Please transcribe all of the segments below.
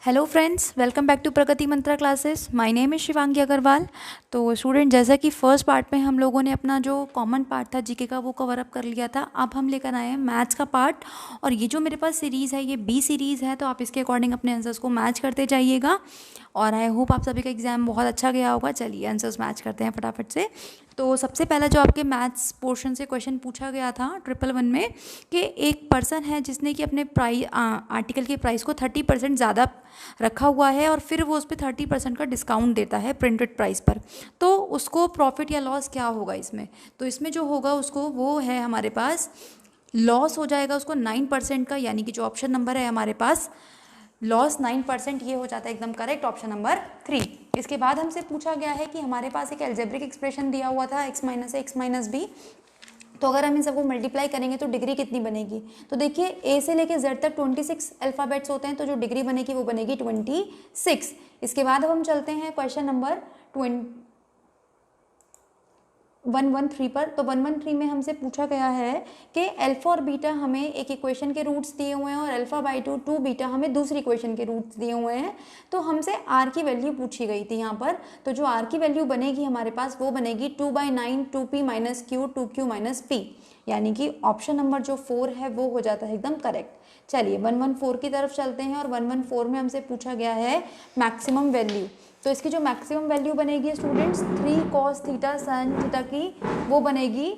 Hello friends, welcome back to Pragati Mantra classes. My name is Shivangi Agarwal. तो student, जैसा कि first part में हम लोगों ने अपना जो कॉमन पार्ट था जीके का वो कवर अप कर लिया था। अब हम लेकर आए हैं मैथ्स का पार्ट। और ये जो मेरे पास सीरीज़ है ये बी सीरीज़ है, तो आप इसके अकॉर्डिंग अपने आंसर्स को मैच करते जाइएगा। और आई होप आप सभी का एग्जाम बहुत अच्छा गया होगा। चलिए आंसर्स मैच करते हैं फटाफट से। तो सबसे पहला जो आपके मैथ्स पोर्शन से क्वेश्चन पूछा गया था 111 में कि एक पर्सन है जिसने कि अपने आर्टिकल के प्राइस को 30% ज़्यादा रखा हुआ है और फिर वो उस पर 30% का डिस्काउंट देता है प्रिंटेड प्राइस पर, तो उसको प्रॉफिट या लॉस क्या होगा इसमें। तो इसमें जो होगा उसको वो है हमारे पास लॉस हो जाएगा उसको 9% का, यानी कि जो ऑप्शन नंबर है हमारे पास लॉस 9%, ये हो जाता है एकदम करेक्ट ऑप्शन नंबर 3। इसके बाद हमसे पूछा गया है कि हमारे पास एक एल्जेब्रिक एक्सप्रेशन दिया हुआ था x माइनस ए एक्स माइनस बी, तो अगर हम इन सबको मल्टीप्लाई करेंगे तो डिग्री कितनी बनेगी। तो देखिए ए से लेके जेड तक 26 अल्फ़ाबेट्स होते हैं, तो जो डिग्री बनेगी वो बनेगी 26। इसके बाद अब हम चलते हैं क्वेश्चन नंबर 113 पर। तो 113 में हमसे पूछा गया है कि अल्फा और बीटा हमें एक इक्वेशन के रूट्स दिए हुए हैं और अल्फा बाई टू बीटा हमें दूसरी इक्वेशन के रूट्स दिए हुए हैं। तो हमसे आर की वैल्यू पूछी गई थी यहाँ पर। तो जो आर की वैल्यू बनेगी हमारे पास वो बनेगी 2/9 2p minus Q 2q minus P, यानी कि ऑप्शन नंबर जो 4 है वो हो जाता है एकदम करेक्ट। चलिए 114 की तरफ चलते हैं और 114 में हमसे पूछा गया है मैक्सिमम वैल्यू। तो इसकी जो मैक्सिमम वैल्यू बनेगी students 3 cos theta sin theta की वो बनेगी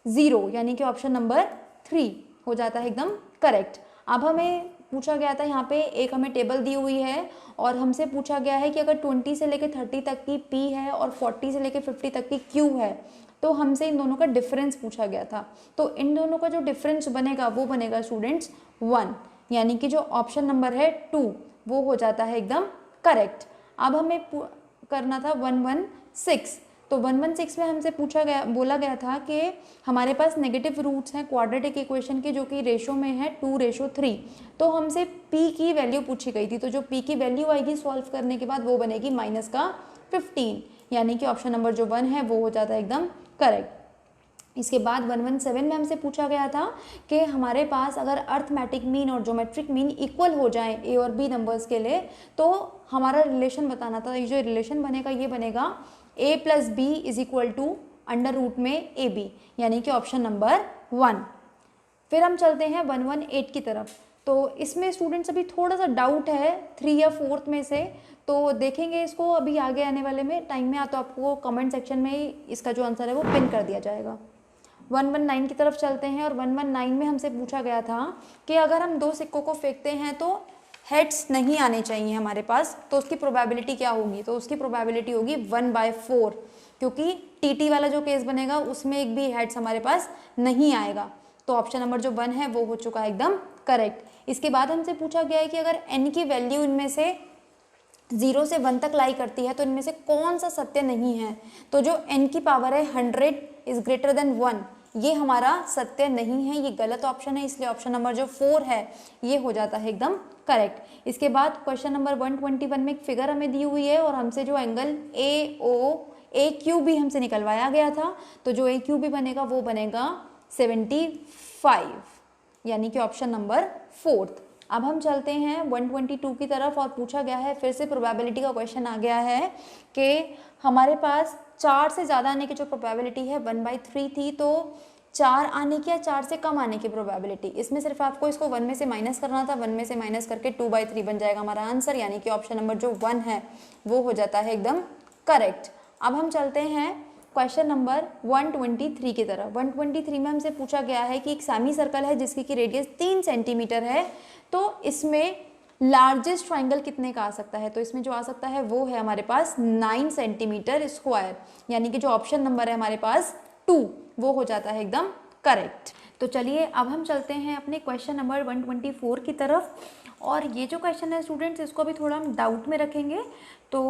0, यानी कि ऑप्शन नंबर 3 हो जाता है एकदम करेक्ट। अब हमें पूछा गया था यहाँ पे एक हमें टेबल दी हुई है और हमसे पूछा गया है कि अगर 20 से लेकर 30 तक की P है और 40 से लेकर 50 तक की Q है, तो हमसे इन दोनों का डिफरेंस पूछा गया था। तो इन दोनों का जो डिफरेंस बनेगा वो बनेगा स्टूडेंट्स 1, यानी कि जो ऑप्शन नंबर है 2 वो हो जाता है एकदम करेक्ट। अब हमें करना था 116। तो 116 में हमसे बोला गया था कि हमारे पास नेगेटिव रूट्स हैं क्वाड्रेटिक इक्वेशन के जो कि रेशो में है 2:3। तो हमसे p की वैल्यू पूछी गई थी, तो जो p की वैल्यू आएगी सॉल्व करने के बाद वो बनेगी -15, यानी कि ऑप्शन नंबर जो 1 है वो हो जाता है एकदम करेक्ट। इसके बाद 117 में हमसे पूछा गया था कि हमारे पास अगर अर्थमेटिक मीन और ज्योमेट्रिक मीन इक्वल हो जाएं ए और बी नंबर्स के लिए, तो हमारा रिलेशन बताना था। ये जो रिलेशन बनेगा ये बनेगा a plus B is equal to under root में ए बी, यानी कि ऑप्शन नंबर 1। फिर हम चलते हैं 118 की तरफ। तो इसमें स्टूडेंट्स अभी थोड़ा सा डाउट है 3 या 4 में से, तो देखेंगे इसको अभी आगे आने वाले में टाइम में, तो आपको कमेंट सेक्शन में ही इसका जो आंसर है वो पिन कर दिया जाएगा। 119 की तरफ चलते हैं और 119 में हमसे पूछा गया था कि अगर हम 2 सिक्कों को फेंकते हैं तो हेड्स नहीं आने चाहिए हमारे पास, तो उसकी प्रोबेबिलिटी क्या होगी। तो उसकी प्रोबेबिलिटी होगी 1/4, क्योंकि टीटी वाला जो केस बनेगा उसमें एक भी हेड्स हमारे पास नहीं आएगा। तो ऑप्शन नंबर जो 1 है वो हो चुका है एकदम करेक्ट। इसके बाद हमसे पूछा गया है कि अगर एन की वैल्यू इनमें से 0 से 1 तक लाई करती है तो इनमें से कौन सा सत्य नहीं है। तो जो n की पावर है 100 इज ग्रेटर देन 1, ये हमारा सत्य नहीं है, ये गलत ऑप्शन है, इसलिए ऑप्शन नंबर जो 4 है ये हो जाता है एकदम करेक्ट। इसके बाद क्वेश्चन नंबर 121 में एक फिगर हमें दी हुई है और हमसे जो एंगल ए क्यू भी हमसे निकलवाया गया था, तो जो ए क्यू भी बनेगा वो बनेगा 75, यानी कि ऑप्शन नंबर 4। अब हम चलते हैं 122 की तरफ और पूछा गया है फिर से प्रोबेबिलिटी का क्वेश्चन आ गया है कि हमारे पास 4 से ज़्यादा आने की जो प्रोबेबिलिटी है 1/3 थी, तो 4 आने की या 4 से कम आने की प्रोबेबिलिटी, इसमें सिर्फ आपको इसको 1 में से माइनस करना था। 1 में से माइनस करके 2/3 बन जाएगा हमारा आंसर, यानी कि ऑप्शन नंबर जो 1 है वो हो जाता है एकदम करेक्ट। अब हम चलते हैं क्वेश्चन नंबर 123 की तरफ। 123 में हमसे पूछा गया है कि एक सेमी सर्कल है जिसकी की रेडियस 3 सेंटीमीटर है, तो इसमें लार्जेस्ट ट्राइंगल कितने का आ सकता है। तो इसमें जो आ सकता है वो है हमारे पास 9 सेंटीमीटर स्क्वायर, यानी कि जो ऑप्शन नंबर है हमारे पास 2 वो हो जाता है एकदम करेक्ट। तो चलिए अब हम चलते हैं अपने क्वेश्चन नंबर 124 की तरफ। और ये जो क्वेश्चन है स्टूडेंट्स इसको अभी थोड़ा हम डाउट में रखेंगे, तो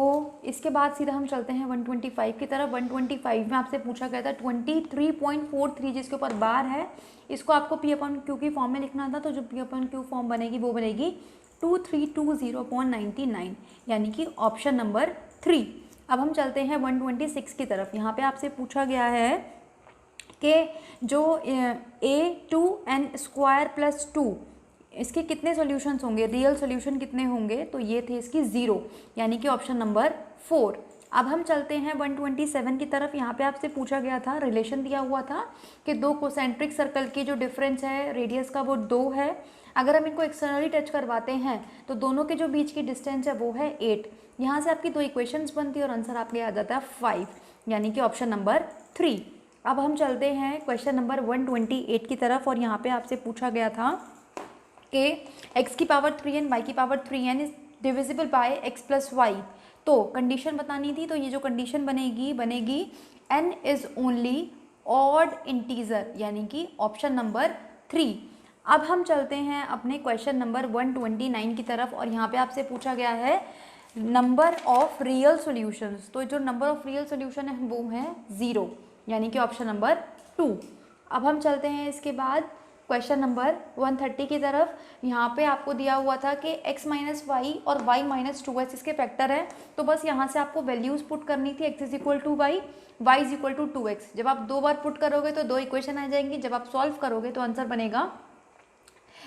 इसके बाद सीधा हम चलते हैं 125 की तरफ। 125 में आपसे पूछा गया था 23.43 जिसके ऊपर बार है, इसको आपको P/Q की फॉर्म में लिखना था। तो जो P/Q फॉर्म बनेगी वो बनेगी 2320.99, यानी कि ऑप्शन नंबर 3। अब हम चलते हैं 126 की तरफ। यहाँ पे आपसे पूछा गया है कि जो a2n² + 2 इसके कितने सॉल्यूशंस होंगे, रियल सॉल्यूशन कितने होंगे, तो ये थे इसकी 0, यानी कि ऑप्शन नंबर 4। अब हम चलते हैं 127 की तरफ। यहाँ पे आपसे पूछा गया था, रिलेशन दिया हुआ था कि दो कोसेंट्रिक सर्कल की जो डिफरेंस है रेडियस का वो 2 है। अगर हम इनको एक्सटर्नली टच करवाते हैं तो दोनों के जो बीच की डिस्टेंस है वो है 8। यहाँ से आपकी 2 इक्वेशंस बनती है और आंसर आपके आ जाता है 5, यानी कि ऑप्शन नंबर 3। अब हम चलते हैं क्वेश्चन नंबर 128 की तरफ, और यहाँ पे आपसे पूछा गया था कि x की पावर 3n y की power 3n is divisible by x plus Y. तो कंडीशन बतानी थी, तो ये जो कंडीशन बनेगी n is only odd integer, यानी कि ऑप्शन नंबर 3। अब हम चलते हैं अपने क्वेश्चन नंबर 129 की तरफ, और यहाँ पे आपसे पूछा गया है नंबर ऑफ रियल सॉल्यूशंस। तो जो नंबर ऑफ रियल सॉल्यूशन है वो है 0, यानी कि ऑप्शन नंबर 2। अब हम चलते हैं इसके बाद क्वेश्चन नंबर 130 की तरफ। यहाँ पे आपको दिया हुआ था कि x माइनस वाई और y माइनस 2x इसके फैक्टर है, तो बस यहाँ से आपको वैल्यूज़ पुट करनी थी, x is equal to Y, y is equal to 2x। जब आप 2 बार पुट करोगे तो 2 इक्वेशन आ जाएंगी, जब आप सॉल्व करोगे तो आंसर बनेगा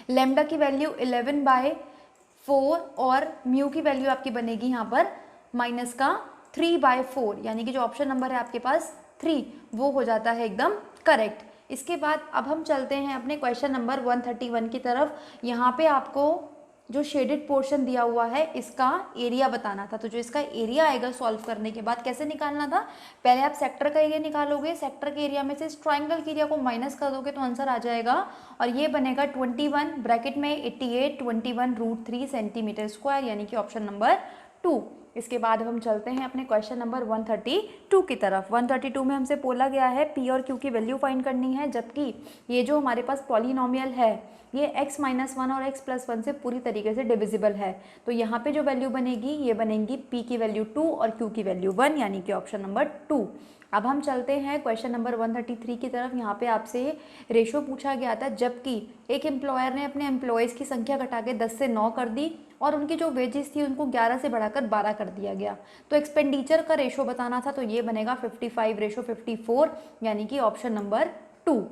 लेमडा की वैल्यू 11/4 और म्यू की वैल्यू आपकी बनेगी यहाँ पर माइनस का 3/4, यानी कि जो ऑप्शन नंबर है आपके पास 3 वो हो जाता है एकदम करेक्ट। इसके बाद अब हम चलते हैं अपने क्वेश्चन नंबर 131 की तरफ। यहाँ पे आपको जो शेडेड पोर्शन दिया हुआ है इसका एरिया बताना था। तो जो इसका एरिया आएगा सॉल्व करने के बाद कैसे निकालना था, पहले आप सेक्टर का एरिया निकालोगे, सेक्टर के एरिया में से इस ट्राइंगल के एरिया को माइनस कर दोगे तो आंसर आ जाएगा, और ये बनेगा 21 ब्रैकेट में 88 21√3 सेंटीमीटर स्क्वायर, यानी कि ऑप्शन नंबर 2। इसके बाद हम चलते हैं अपने क्वेश्चन नंबर 132 की तरफ। 132 में हमसे बोला गया है पी और क्यू की वैल्यू फाइंड करनी है, जबकि ये जो हमारे पास पॉलिनोमियल है ये x माइनस 1 और x प्लस 1 से पूरी तरीके से डिविजिबल है। तो यहाँ पे जो वैल्यू बनेगी ये बनेगी p की वैल्यू 2 और q की वैल्यू 1, यानी कि ऑप्शन नंबर 2। अब हम चलते हैं क्वेश्चन नंबर 133 की तरफ। यहाँ पे आपसे रेशो पूछा गया था, जबकि एक एम्प्लॉयर ने अपने एम्प्लॉयज़ की संख्या घटा के 10 से 9 कर दी और उनकी जो वेजेस थी उनको 11 से बढ़ाकर 12 कर दिया गया। तो एक्सपेंडिचर का रेशो बताना था, तो ये बनेगा 55:54, यानी कि ऑप्शन नंबर 2।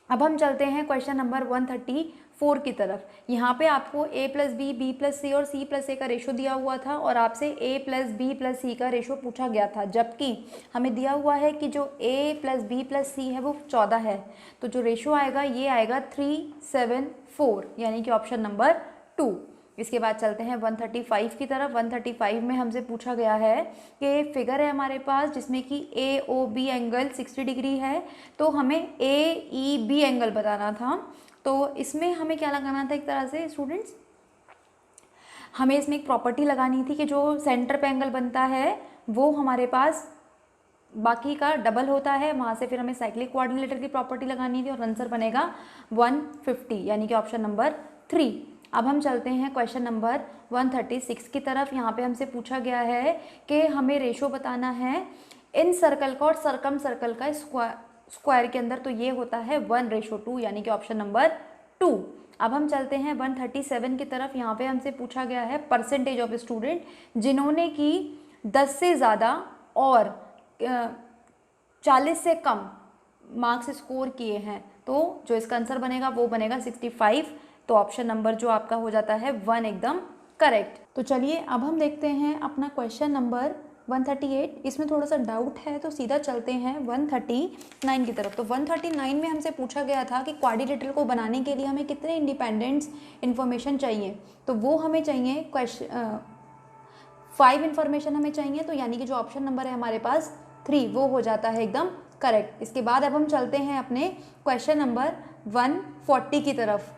अब हम चलते हैं क्वेश्चन नंबर 134 की तरफ। यहाँ पे आपको a plus B, B plus C और c प्लस ए का रेशो दिया हुआ था, और आपसे a प्लस बी प्लस सी का रेशो पूछा गया था, जबकि हमें दिया हुआ है कि जो a प्लस बी प्लस सी है वो 14 है। तो जो रेशो आएगा ये आएगा 3:7:4, यानी कि ऑप्शन नंबर 2। इसके बाद चलते हैं 135 की तरफ। 135 में हमसे पूछा गया है कि फिगर है हमारे पास जिसमें कि ए ओ बी एंगल 60 डिग्री है, तो हमें ए ई बी एंगल बताना था। तो इसमें हमें क्या लगाना था, एक तरह से स्टूडेंट्स हमें इसमें एक प्रॉपर्टी लगानी थी कि जो सेंटर पे एंगल बनता है वो हमारे पास बाकी का डबल होता है, वहाँ से फिर हमें साइक्लिक कोऑर्डिनेटर की प्रॉपर्टी लगानी थी और आंसर बनेगा 150, यानी कि ऑप्शन नंबर 3। अब हम चलते हैं क्वेश्चन नंबर 136 की तरफ। यहाँ पे हमसे पूछा गया है कि हमें रेशो बताना है इन सर्कल का और सरकम सर्कल का स्क्वायर के अंदर, तो ये होता है 1:2, यानी कि ऑप्शन नंबर 2। अब हम चलते हैं 137 की तरफ। यहाँ पे हमसे पूछा गया है परसेंटेज ऑफ स्टूडेंट जिन्होंने कि 10 से ज़्यादा और 40 से कम मार्क्स स्कोर किए हैं, तो जो इसका आंसर बनेगा वो बनेगा 65। तो ऑप्शन नंबर जो आपका हो जाता है 1 एकदम करेक्ट। तो चलिए अब हम देखते हैं अपना क्वेश्चन नंबर 138। इसमें थोड़ा सा डाउट है तो सीधा चलते हैं 139 की तरफ। तो 139 में हमसे पूछा गया था कि क्वाड्रिलेटरल को बनाने के लिए हमें कितने इंडिपेंडेंट्स इन्फॉर्मेशन चाहिए, तो वो हमें चाहिए 5 इन्फॉर्मेशन हमें चाहिए, तो यानी कि जो ऑप्शन नंबर है हमारे पास 3 वो हो जाता है एकदम करेक्ट। इसके बाद अब हम चलते हैं अपने क्वेश्चन नंबर 140 की तरफ।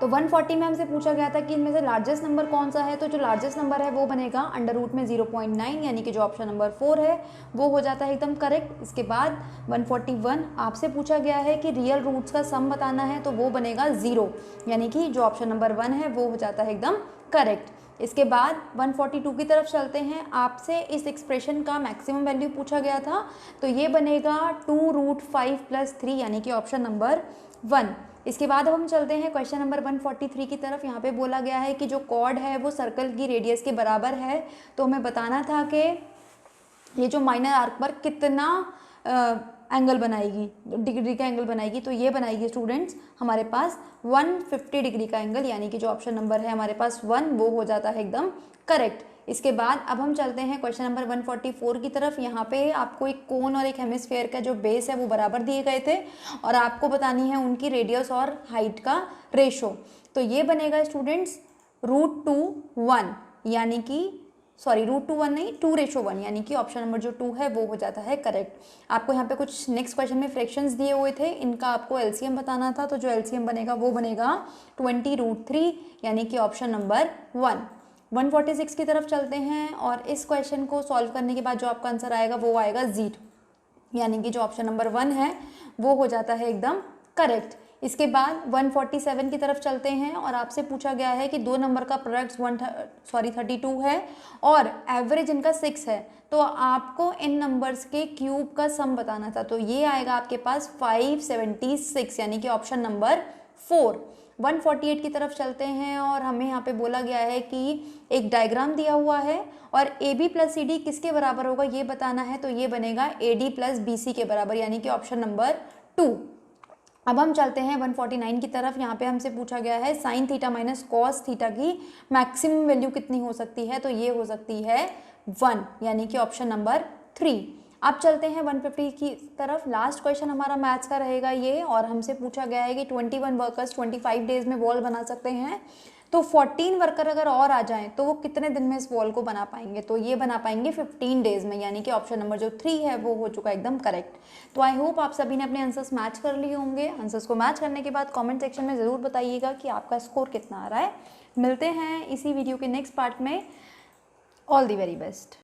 तो 140 में हमसे पूछा गया था कि इनमें से लार्जेस्ट नंबर कौन सा है, तो जो लार्जेस्ट नंबर है वो बनेगा अंडर रूट में 0.9, यानी कि जो ऑप्शन नंबर 4 है वो हो जाता है एकदम करेक्ट। इसके बाद 141 आपसे पूछा गया है कि रियल रूट्स का सम बताना है, तो वो बनेगा 0, यानी कि जो ऑप्शन नंबर 1 है वो हो जाता है एकदम करेक्ट। इसके बाद 142 की तरफ चलते हैं। आपसे इस एक्सप्रेशन का मैक्सिमम वैल्यू पूछा गया था, तो ये बनेगा 2√5 + 3, यानी कि ऑप्शन नंबर 1। इसके बाद अब हम चलते हैं क्वेश्चन नंबर 143 की तरफ। यहाँ पे बोला गया है कि जो कॉर्ड है वो सर्कल की रेडियस के बराबर है, तो हमें बताना था कि ये जो माइनर आर्क पर कितना एंगल बनाएगी, डिग्री का एंगल बनाएगी, तो ये बनाएगी स्टूडेंट्स हमारे पास 150 डिग्री का एंगल, यानी कि जो ऑप्शन नंबर है हमारे पास 1 वो हो जाता है एकदम करेक्ट। इसके बाद अब हम चलते हैं क्वेश्चन नंबर 144 की तरफ। यहाँ पे आपको एक कोन और एक हेमिस्फेयर का जो बेस है वो बराबर दिए गए थे और आपको बतानी है उनकी रेडियस और हाइट का रेशो। तो ये बनेगा स्टूडेंट्स √2 1, यानी कि सॉरी √2 1 नहीं 2:1, यानी कि ऑप्शन नंबर जो 2 है वो हो जाता है करेक्ट। आपको यहाँ पे कुछ नेक्स्ट क्वेश्चन में फ्रैक्शंस दिए हुए थे, इनका आपको एलसीएम बताना था, तो जो एलसीएम बनेगा वो बनेगा 20√3, यानी कि ऑप्शन नंबर 1। 146 की तरफ चलते हैं और इस क्वेश्चन को सॉल्व करने के बाद जो आपका आंसर आएगा वो आएगा 0, यानी कि जो ऑप्शन नंबर 1 है वो हो जाता है एकदम करेक्ट। इसके बाद 147 की तरफ चलते हैं और आपसे पूछा गया है कि दो नंबर का प्रोडक्ट 32 है और एवरेज इनका 6 है, तो आपको इन नंबर्स के क्यूब का सम बताना था। तो ये आएगा आपके पास 576, यानी कि ऑप्शन नंबर 4। 148 की तरफ चलते हैं और हमें यहाँ पे बोला गया है कि एक डायग्राम दिया हुआ है और AB + CD किसके बराबर होगा ये बताना है, तो ये बनेगा AD + BC के बराबर, यानी कि ऑप्शन नंबर 2। अब हम चलते हैं 149 की तरफ। यहाँ पे हमसे पूछा गया है sin θ - cos θ की मैक्सिमम वैल्यू कितनी हो सकती है, तो ये हो सकती है 1, यानी कि ऑप्शन नंबर 3। अब चलते हैं 150 की तरफ। लास्ट क्वेश्चन हमारा मैथ्स का रहेगा ये, और हमसे पूछा गया है कि 21 वर्कर्स 25 डेज में वॉल बना सकते हैं, तो 14 वर्कर अगर और आ जाएं तो वो कितने दिन में इस वॉल को बना पाएंगे, तो ये बना पाएंगे 15 डेज में, यानी कि ऑप्शन नंबर जो 3 है वो हो चुका एकदम करेक्ट। तो आई होप आप सभी ने अपने आंसर्स मैच कर लिए होंगे। आंसर्स को मैच करने के बाद कमेंट सेक्शन में ज़रूर बताइएगा कि आपका स्कोर कितना आ रहा है। मिलते हैं इसी वीडियो के नेक्स्ट पार्ट में। All the very best.